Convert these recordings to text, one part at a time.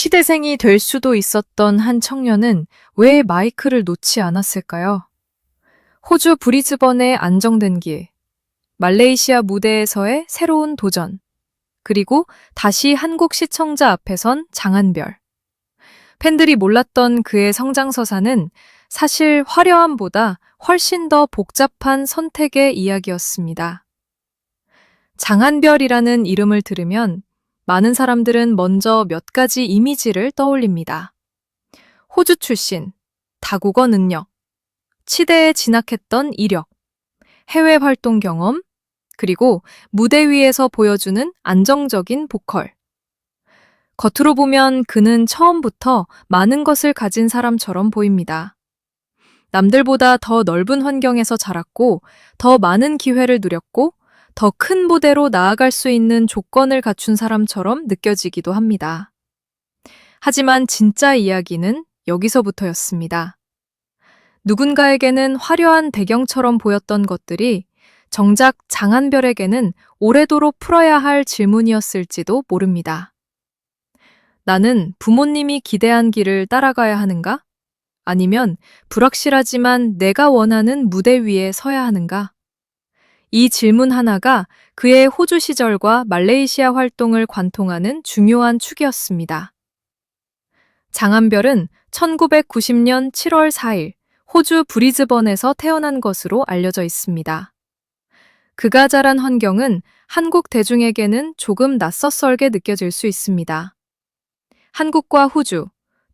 시대생이 될 수도 있었던 한 청년은 왜 마이크를 놓지 않았을까요? 호주 브리즈번의 안정된 길, 말레이시아 무대에서의 새로운 도전, 그리고 다시 한국 시청자 앞에 선 장한별. 팬들이 몰랐던 그의 성장서사는 사실 화려함보다 훨씬 더 복잡한 선택의 이야기였습니다. 장한별이라는 이름을 들으면 많은 사람들은 먼저 몇 가지 이미지를 떠올립니다. 호주 출신, 다국어 능력, 치대에 진학했던 이력, 해외 활동 경험, 그리고 무대 위에서 보여주는 안정적인 보컬. 겉으로 보면 그는 처음부터 많은 것을 가진 사람처럼 보입니다. 남들보다 더 넓은 환경에서 자랐고, 더 많은 기회를 누렸고, 더 큰 무대로 나아갈 수 있는 조건을 갖춘 사람처럼 느껴지기도 합니다. 하지만 진짜 이야기는 여기서부터였습니다. 누군가에게는 화려한 배경처럼 보였던 것들이 정작 장한별에게는 오래도록 풀어야 할 질문이었을지도 모릅니다. 나는 부모님이 기대한 길을 따라가야 하는가? 아니면 불확실하지만 내가 원하는 무대 위에 서야 하는가? 이 질문 하나가 그의 호주 시절과 말레이시아 활동을 관통하는 중요한 축이었습니다. 장한별은 1990년 7월 4일 호주 브리즈번에서 태어난 것으로 알려져 있습니다. 그가 자란 환경은 한국 대중에게는 조금 낯설게 느껴질 수 있습니다. 한국과 호주,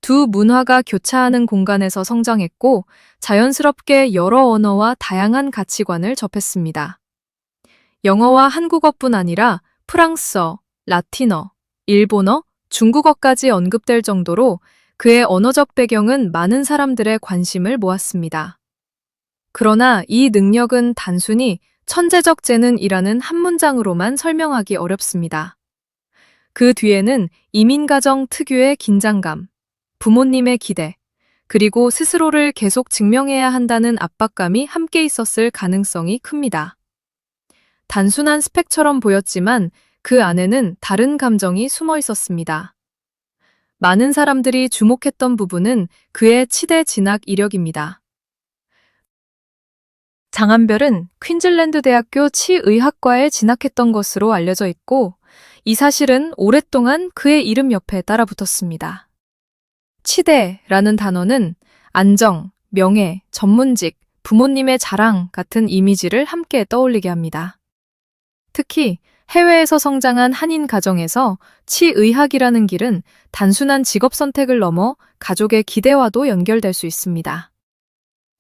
두 문화가 교차하는 공간에서 성장했고 자연스럽게 여러 언어와 다양한 가치관을 접했습니다. 영어와 한국어뿐 아니라 프랑스어, 라틴어, 일본어, 중국어까지 언급될 정도로 그의 언어적 배경은 많은 사람들의 관심을 모았습니다. 그러나 이 능력은 단순히 천재적 재능이라는 한 문장으로만 설명하기 어렵습니다. 그 뒤에는 이민가정 특유의 긴장감, 부모님의 기대, 그리고 스스로를 계속 증명해야 한다는 압박감이 함께 있었을 가능성이 큽니다. 단순한 스펙처럼 보였지만 그 안에는 다른 감정이 숨어 있었습니다. 많은 사람들이 주목했던 부분은 그의 치대 진학 이력입니다. 장한별은 퀸즐랜드 대학교 치의학과에 진학했던 것으로 알려져 있고, 이 사실은 오랫동안 그의 이름 옆에 따라붙었습니다. 치대라는 단어는 안정, 명예, 전문직, 부모님의 자랑 같은 이미지를 함께 떠올리게 합니다. 특히 해외에서 성장한 한인 가정에서 치의학이라는 길은 단순한 직업 선택을 넘어 가족의 기대와도 연결될 수 있습니다.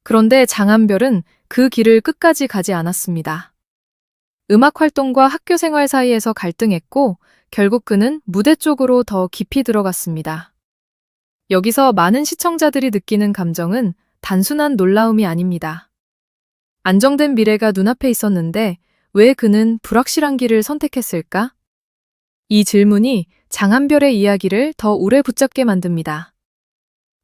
그런데 장한별은 그 길을 끝까지 가지 않았습니다. 음악 활동과 학교 생활 사이에서 갈등했고 결국 그는 무대 쪽으로 더 깊이 들어갔습니다. 여기서 많은 시청자들이 느끼는 감정은 단순한 놀라움이 아닙니다. 안정된 미래가 눈앞에 있었는데 왜 그는 불확실한 길을 선택했을까? 이 질문이 장한별의 이야기를 더 오래 붙잡게 만듭니다.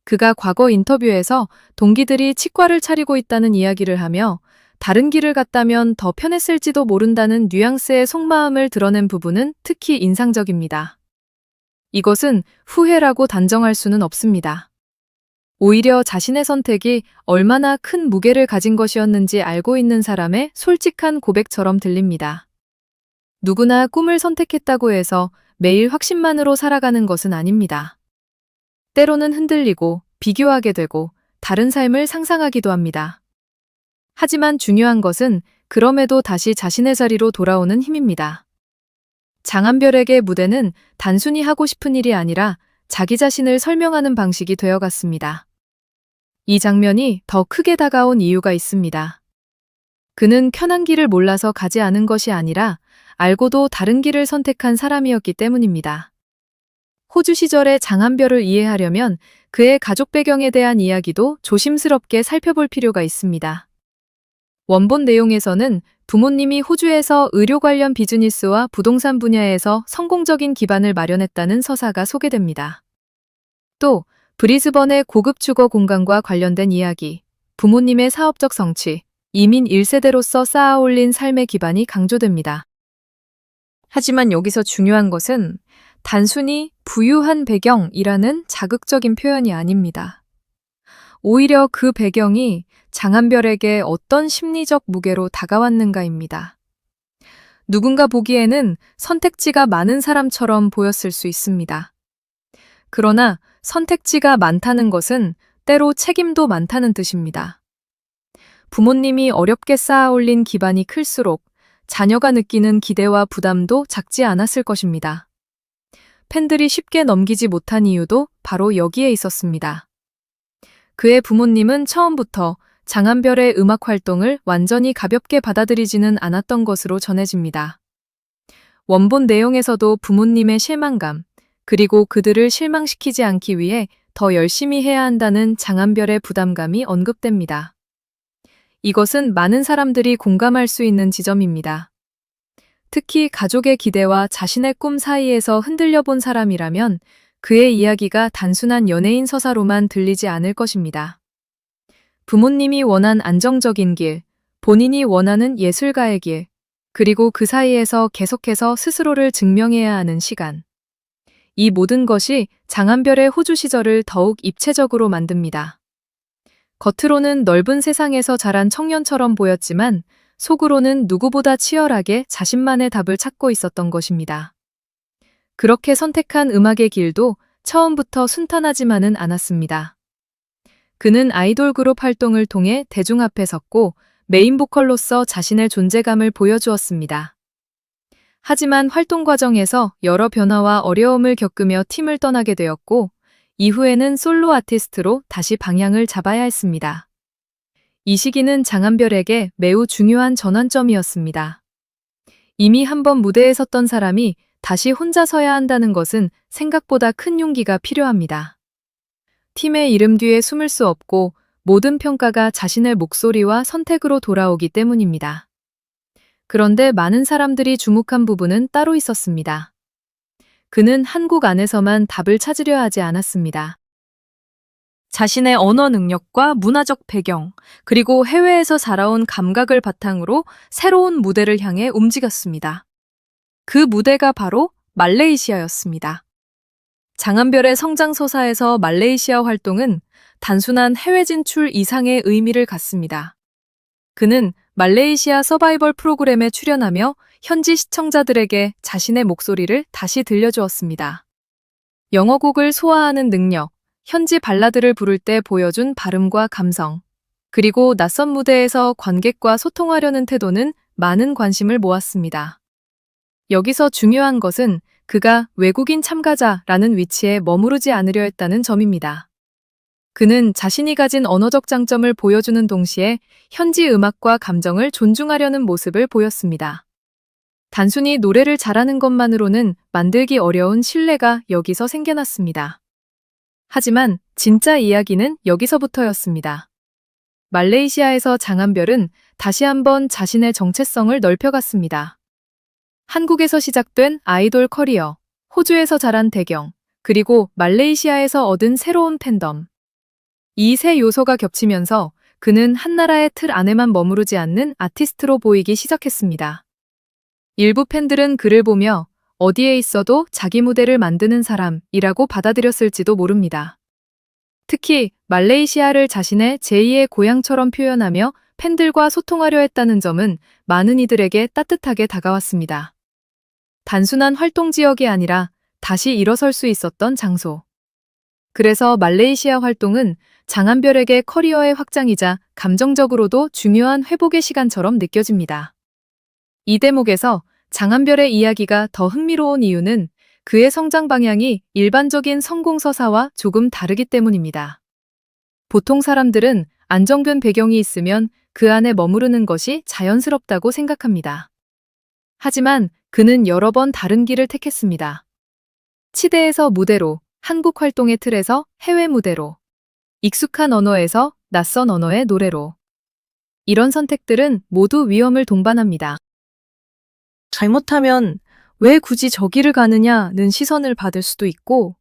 그가 과거 인터뷰에서 동기들이 치과를 차리고 있다는 이야기를 하며 다른 길을 갔다면 더 편했을지도 모른다는 뉘앙스의 속마음을 드러낸 부분은 특히 인상적입니다. 이것은 후회라고 단정할 수는 없습니다. 오히려 자신의 선택이 얼마나 큰 무게를 가진 것이었는지 알고 있는 사람의 솔직한 고백처럼 들립니다. 누구나 꿈을 선택했다고 해서 매일 확신만으로 살아가는 것은 아닙니다. 때로는 흔들리고 비교하게 되고 다른 삶을 상상하기도 합니다. 하지만 중요한 것은 그럼에도 다시 자신의 자리로 돌아오는 힘입니다. 장한별에게 무대는 단순히 하고 싶은 일이 아니라 자기 자신을 설명하는 방식이 되어갔습니다. 이 장면이 더 크게 다가온 이유가 있습니다. 그는 편한 길을 몰라서 가지 않은 것이 아니라 알고도 다른 길을 선택한 사람이었기 때문입니다. 호주 시절의 장한별을 이해하려면 그의 가족 배경에 대한 이야기도 조심스럽게 살펴볼 필요가 있습니다. 원본 내용에서는 부모님이 호주에서 의료 관련 비즈니스와 부동산 분야에서 성공적인 기반을 마련했다는 서사가 소개됩니다. 또 브리즈번의 고급 주거 공간과 관련된 이야기, 부모님의 사업적 성취, 이민 1세대로서 쌓아올린 삶의 기반이 강조됩니다. 하지만 여기서 중요한 것은 단순히 부유한 배경이라는 자극적인 표현이 아닙니다. 오히려 그 배경이 장한별에게 어떤 심리적 무게로 다가왔는가입니다. 누군가 보기에는 선택지가 많은 사람처럼 보였을 수 있습니다. 그러나 선택지가 많다는 것은 때로 책임도 많다는 뜻입니다. 부모님이 어렵게 쌓아올린 기반이 클수록 자녀가 느끼는 기대와 부담도 작지 않았을 것입니다. 팬들이 쉽게 넘기지 못한 이유도 바로 여기에 있었습니다. 그의 부모님은 처음부터 장한별의 음악 활동을 완전히 가볍게 받아들이지는 않았던 것으로 전해집니다. 원본 내용에서도 부모님의 실망감, 그리고 그들을 실망시키지 않기 위해 더 열심히 해야 한다는 장한별의 부담감이 언급됩니다. 이것은 많은 사람들이 공감할 수 있는 지점입니다. 특히 가족의 기대와 자신의 꿈 사이에서 흔들려 본 사람이라면 그의 이야기가 단순한 연예인 서사로만 들리지 않을 것입니다. 부모님이 원한 안정적인 길, 본인이 원하는 예술가의 길, 그리고 그 사이에서 계속해서 스스로를 증명해야 하는 시간. 이 모든 것이 장한별의 호주 시절을 더욱 입체적으로 만듭니다. 겉으로는 넓은 세상에서 자란 청년처럼 보였지만 속으로는 누구보다 치열하게 자신만의 답을 찾고 있었던 것입니다. 그렇게 선택한 음악의 길도 처음부터 순탄하지만은 않았습니다. 그는 아이돌 그룹 활동을 통해 대중 앞에 섰고 메인 보컬로서 자신의 존재감을 보여주었습니다. 하지만 활동 과정에서 여러 변화와 어려움을 겪으며 팀을 떠나게 되었고 이후에는 솔로 아티스트로 다시 방향을 잡아야 했습니다. 이 시기는 장한별에게 매우 중요한 전환점이었습니다. 이미 한 번 무대에 섰던 사람이 다시 혼자 서야 한다는 것은 생각보다 큰 용기가 필요합니다. 팀의 이름 뒤에 숨을 수 없고 모든 평가가 자신의 목소리와 선택으로 돌아오기 때문입니다. 그런데 많은 사람들이 주목한 부분은 따로 있었습니다. 그는 한국 안에서만 답을 찾으려 하지 않았습니다. 자신의 언어 능력과 문화적 배경, 그리고 해외에서 자라온 감각을 바탕으로 새로운 무대를 향해 움직였습니다. 그 무대가 바로 말레이시아였습니다. 장한별의 성장서사에서 말레이시아 활동은 단순한 해외 진출 이상의 의미를 갖습니다. 그는 말레이시아 서바이벌 프로그램에 출연하며 현지 시청자들에게 자신의 목소리를 다시 들려주었습니다. 영어곡을 소화하는 능력, 현지 발라드를 부를 때 보여준 발음과 감성, 그리고 낯선 무대에서 관객과 소통하려는 태도는 많은 관심을 모았습니다. 여기서 중요한 것은 그가 외국인 참가자라는 위치에 머무르지 않으려 했다는 점입니다. 그는 자신이 가진 언어적 장점을 보여주는 동시에 현지 음악과 감정을 존중하려는 모습을 보였습니다. 단순히 노래를 잘하는 것만으로는 만들기 어려운 신뢰가 여기서 생겨났습니다. 하지만 진짜 이야기는 여기서부터였습니다. 말레이시아에서 장한별은 다시 한번 자신의 정체성을 넓혀갔습니다. 한국에서 시작된 아이돌 커리어, 호주에서 자란 배경, 그리고 말레이시아에서 얻은 새로운 팬덤. 이 세 요소가 겹치면서 그는 한 나라의 틀 안에만 머무르지 않는 아티스트로 보이기 시작했습니다. 일부 팬들은 그를 보며 어디에 있어도 자기 무대를 만드는 사람이라고 받아들였을지도 모릅니다. 특히 말레이시아를 자신의 제2의 고향처럼 표현하며 팬들과 소통하려 했다는 점은 많은 이들에게 따뜻하게 다가왔습니다. 단순한 활동 지역이 아니라 다시 일어설 수 있었던 장소. 그래서 말레이시아 활동은 장한별에게 커리어의 확장이자 감정적으로도 중요한 회복의 시간처럼 느껴집니다. 이 대목에서 장한별의 이야기가 더 흥미로운 이유는 그의 성장 방향이 일반적인 성공 서사와 조금 다르기 때문입니다. 보통 사람들은 안정된 배경이 있으면 그 안에 머무르는 것이 자연스럽다고 생각합니다. 하지만 그는 여러 번 다른 길을 택했습니다. 치대에서 무대로, 한국 활동의 틀에서 해외 무대로, 익숙한 언어에서 낯선 언어의 노래로. 이런 선택들은 모두 위험을 동반합니다. 잘못하면 왜 굳이 저기를 가느냐는 시선을 받을 수도 있고,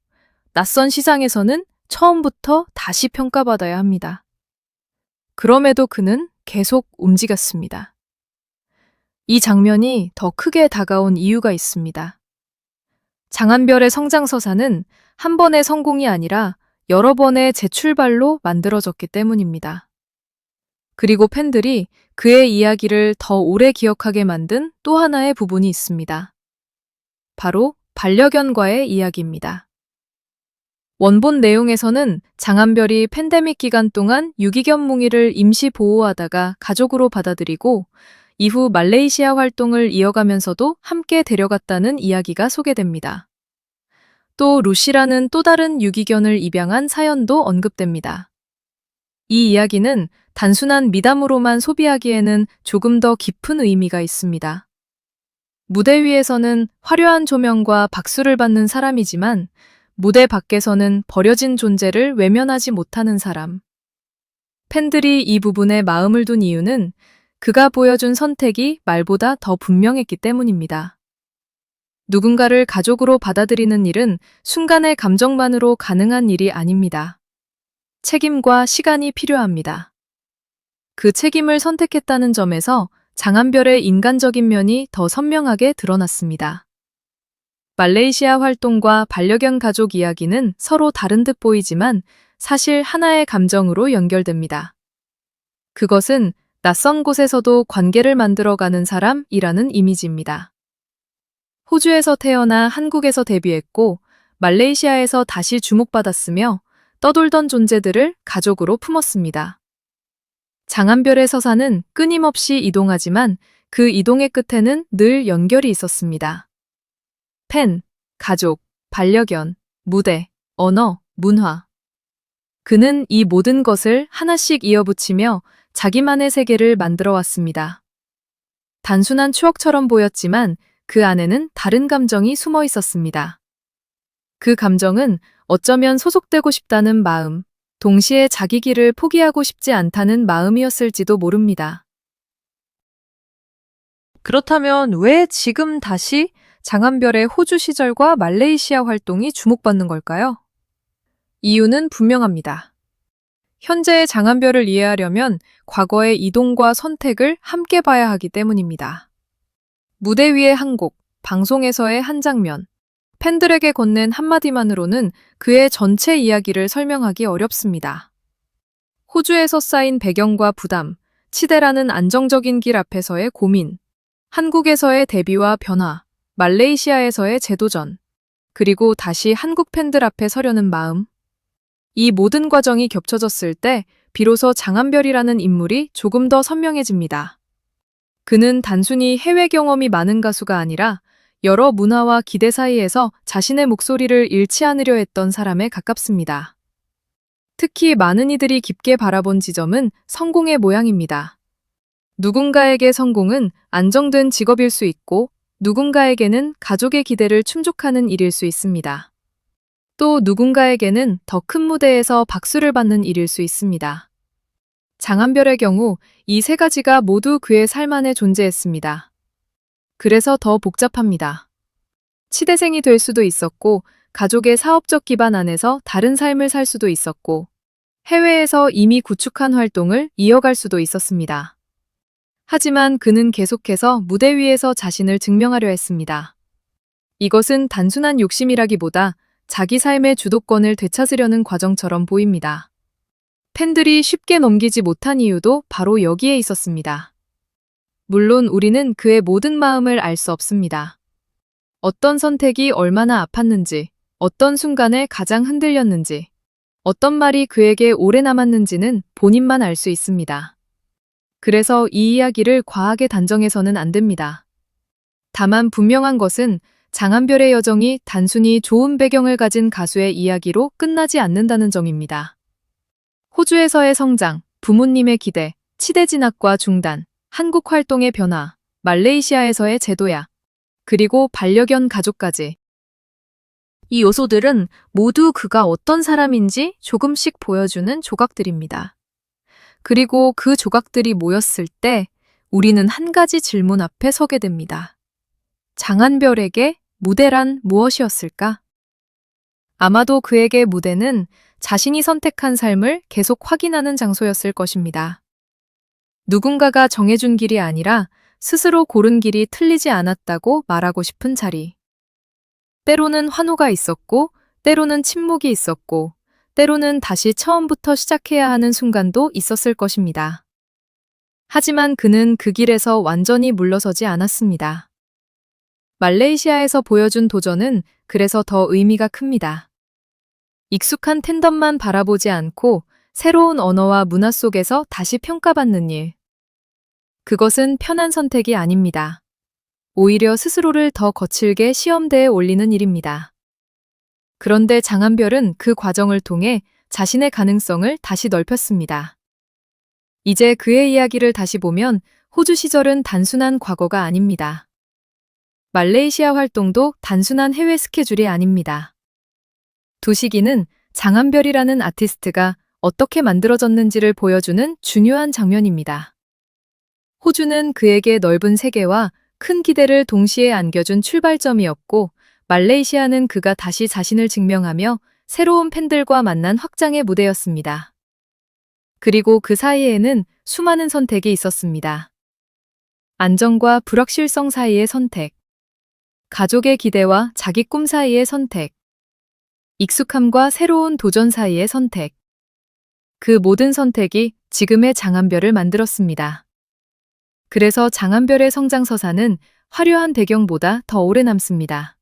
낯선 시장에서는 처음부터 다시 평가받아야 합니다. 그럼에도 그는 계속 움직였습니다. 이 장면이 더 크게 다가온 이유가 있습니다. 장한별의 성장서사는 한 번의 성공이 아니라 여러 번의 재출발로 만들어졌기 때문입니다. 그리고 팬들이 그의 이야기를 더 오래 기억하게 만든 또 하나의 부분이 있습니다. 바로 반려견과의 이야기입니다. 원본 내용에서는 장한별이 팬데믹 기간 동안 유기견 뭉이를 임시 보호하다가 가족으로 받아들이고 이후 말레이시아 활동을 이어가면서도 함께 데려갔다는 이야기가 소개됩니다. 또 루시라는 또 다른 유기견을 입양한 사연도 언급됩니다. 이 이야기는 단순한 미담으로만 소비하기에는 조금 더 깊은 의미가 있습니다. 무대 위에서는 화려한 조명과 박수를 받는 사람이지만 무대 밖에서는 버려진 존재를 외면하지 못하는 사람. 팬들이 이 부분에 마음을 둔 이유는 그가 보여준 선택이 말보다 더 분명했기 때문입니다. 누군가를 가족으로 받아들이는 일은 순간의 감정만으로 가능한 일이 아닙니다. 책임과 시간이 필요합니다. 그 책임을 선택했다는 점에서 장한별의 인간적인 면이 더 선명하게 드러났습니다. 말레이시아 활동과 반려견 가족 이야기는 서로 다른 듯 보이지만 사실 하나의 감정으로 연결됩니다. 그것은 낯선 곳에서도 관계를 만들어가는 사람이라는 이미지입니다. 호주에서 태어나 한국에서 데뷔했고 말레이시아에서 다시 주목받았으며 떠돌던 존재들을 가족으로 품었습니다. 장한별의 서사는 끊임없이 이동하지만 그 이동의 끝에는 늘 연결이 있었습니다. 팬, 가족, 반려견, 무대, 언어, 문화. 그는 이 모든 것을 하나씩 이어붙이며 자기만의 세계를 만들어 왔습니다. 단순한 추억처럼 보였지만 그 안에는 다른 감정이 숨어 있었습니다. 그 감정은 어쩌면 소속되고 싶다는 마음, 동시에 자기 길을 포기하고 싶지 않다는 마음이었을지도 모릅니다. 그렇다면 왜 지금 다시 장한별의 호주 시절과 말레이시아 활동이 주목받는 걸까요? 이유는 분명합니다. 현재의 장한별을 이해하려면 과거의 이동과 선택을 함께 봐야 하기 때문입니다. 무대 위의 한 곡, 방송에서의 한 장면, 팬들에게 건넨 한마디만으로는 그의 전체 이야기를 설명하기 어렵습니다. 호주에서 쌓인 배경과 부담, 치대라는 안정적인 길 앞에서의 고민, 한국에서의 데뷔와 변화, 말레이시아에서의 재도전, 그리고 다시 한국 팬들 앞에 서려는 마음. 이 모든 과정이 겹쳐졌을 때 비로소 장한별이라는 인물이 조금 더 선명해집니다. 그는 단순히 해외 경험이 많은 가수가 아니라 여러 문화와 기대 사이에서 자신의 목소리를 잃지 않으려 했던 사람에 가깝습니다. 특히 많은 이들이 깊게 바라본 지점은 성공의 모양입니다. 누군가에게 성공은 안정된 직업일 수 있고 누군가에게는 가족의 기대를 충족하는 일일 수 있습니다. 또 누군가에게는 더 큰 무대에서 박수를 받는 일일 수 있습니다. 장한별의 경우 이 세 가지가 모두 그의 삶 안에 존재했습니다. 그래서 더 복잡합니다. 치대생이 될 수도 있었고, 가족의 사업적 기반 안에서 다른 삶을 살 수도 있었고, 해외에서 이미 구축한 활동을 이어갈 수도 있었습니다. 하지만 그는 계속해서 무대 위에서 자신을 증명하려 했습니다. 이것은 단순한 욕심이라기보다 자기 삶의 주도권을 되찾으려는 과정처럼 보입니다. 팬들이 쉽게 넘기지 못한 이유도 바로 여기에 있었습니다. 물론 우리는 그의 모든 마음을 알 수 없습니다. 어떤 선택이 얼마나 아팠는지, 어떤 순간에 가장 흔들렸는지, 어떤 말이 그에게 오래 남았는지는 본인만 알 수 있습니다. 그래서 이 이야기를 과하게 단정해서는 안 됩니다. 다만 분명한 것은 장한별의 여정이 단순히 좋은 배경을 가진 가수의 이야기로 끝나지 않는다는 점입니다. 호주에서의 성장, 부모님의 기대, 치대 진학과 중단, 한국 활동의 변화, 말레이시아에서의 재도약, 그리고 반려견 가족까지. 이 요소들은 모두 그가 어떤 사람인지 조금씩 보여주는 조각들입니다. 그리고 그 조각들이 모였을 때 우리는 한 가지 질문 앞에 서게 됩니다. 장한별에게 무대란 무엇이었을까? 아마도 그에게 무대는 자신이 선택한 삶을 계속 확인하는 장소였을 것입니다. 누군가가 정해준 길이 아니라 스스로 고른 길이 틀리지 않았다고 말하고 싶은 자리. 때로는 환호가 있었고, 때로는 침묵이 있었고, 때로는 다시 처음부터 시작해야 하는 순간도 있었을 것입니다. 하지만 그는 그 길에서 완전히 물러서지 않았습니다. 말레이시아에서 보여준 도전은 그래서 더 의미가 큽니다. 익숙한 텐덤만 바라보지 않고 새로운 언어와 문화 속에서 다시 평가받는 일. 그것은 편한 선택이 아닙니다. 오히려 스스로를 더 거칠게 시험대에 올리는 일입니다. 그런데 장한별은 그 과정을 통해 자신의 가능성을 다시 넓혔습니다. 이제 그의 이야기를 다시 보면 호주 시절은 단순한 과거가 아닙니다. 말레이시아 활동도 단순한 해외 스케줄이 아닙니다. 두 시기는 장한별이라는 아티스트가 어떻게 만들어졌는지를 보여주는 중요한 장면입니다. 호주는 그에게 넓은 세계와 큰 기대를 동시에 안겨준 출발점이었고, 말레이시아는 그가 다시 자신을 증명하며 새로운 팬들과 만난 확장의 무대였습니다. 그리고 그 사이에는 수많은 선택이 있었습니다. 안정과 불확실성 사이의 선택, 가족의 기대와 자기 꿈 사이의 선택, 익숙함과 새로운 도전 사이의 선택. 그 모든 선택이 지금의 장한별을 만들었습니다. 그래서 장한별의 성장서사는 화려한 배경보다 더 오래 남습니다.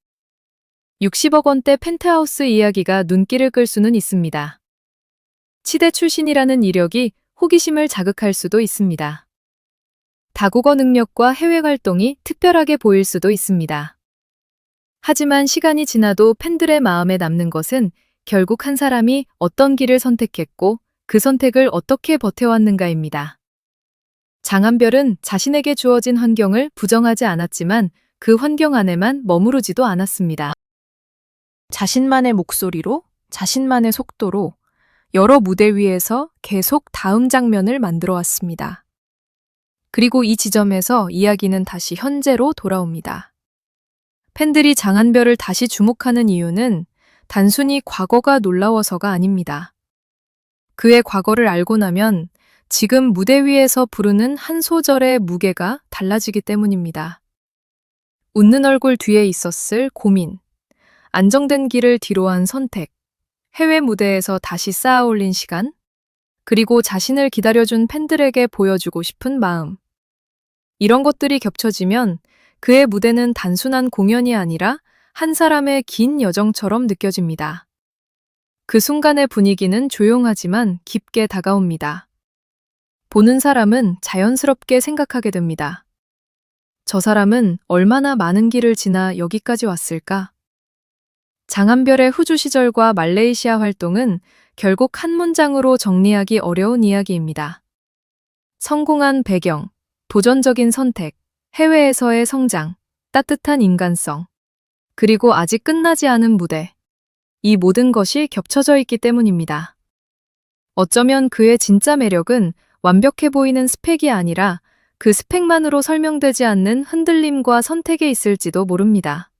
60억 원대 펜트하우스 이야기가 눈길을 끌 수는 있습니다. 치대 출신이라는 이력이 호기심을 자극할 수도 있습니다. 다국어 능력과 해외 활동이 특별하게 보일 수도 있습니다. 하지만 시간이 지나도 팬들의 마음에 남는 것은 결국 한 사람이 어떤 길을 선택했고 그 선택을 어떻게 버텨왔는가입니다. 장한별은 자신에게 주어진 환경을 부정하지 않았지만 그 환경 안에만 머무르지도 않았습니다. 자신만의 목소리로, 자신만의 속도로 여러 무대 위에서 계속 다음 장면을 만들어 왔습니다. 그리고 이 지점에서 이야기는 다시 현재로 돌아옵니다. 팬들이 장한별을 다시 주목하는 이유는 단순히 과거가 놀라워서가 아닙니다. 그의 과거를 알고 나면 지금 무대 위에서 부르는 한 소절의 무게가 달라지기 때문입니다. 웃는 얼굴 뒤에 있었을 고민, 안정된 길을 뒤로한 선택, 해외 무대에서 다시 쌓아 올린 시간, 그리고 자신을 기다려준 팬들에게 보여주고 싶은 마음. 이런 것들이 겹쳐지면 그의 무대는 단순한 공연이 아니라 한 사람의 긴 여정처럼 느껴집니다. 그 순간의 분위기는 조용하지만 깊게 다가옵니다. 보는 사람은 자연스럽게 생각하게 됩니다. 저 사람은 얼마나 많은 길을 지나 여기까지 왔을까? 장한별의 호주 시절과 말레이시아 활동은 결국 한 문장으로 정리하기 어려운 이야기입니다. 성공한 배경, 도전적인 선택, 해외에서의 성장, 따뜻한 인간성, 그리고 아직 끝나지 않은 무대. 이 모든 것이 겹쳐져 있기 때문입니다. 어쩌면 그의 진짜 매력은 완벽해 보이는 스펙이 아니라 그 스펙만으로 설명되지 않는 흔들림과 선택에 있을지도 모릅니다.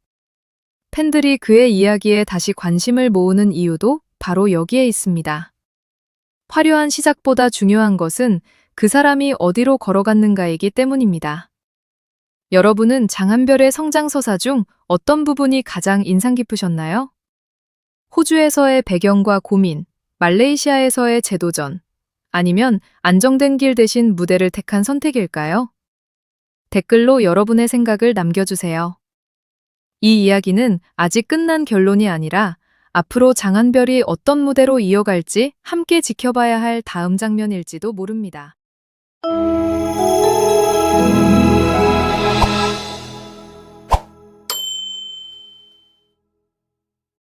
팬들이 그의 이야기에 다시 관심을 모으는 이유도 바로 여기에 있습니다. 화려한 시작보다 중요한 것은 그 사람이 어디로 걸어갔는가이기 때문입니다. 여러분은 장한별의 성장서사 중 어떤 부분이 가장 인상 깊으셨나요? 호주에서의 배경과 고민, 말레이시아에서의 재도전, 아니면 안정된 길 대신 무대를 택한 선택일까요? 댓글로 여러분의 생각을 남겨주세요. 이 이야기는 아직 끝난 결론이 아니라 앞으로 장한별이 어떤 무대로 이어갈지 함께 지켜봐야 할 다음 장면일지도 모릅니다.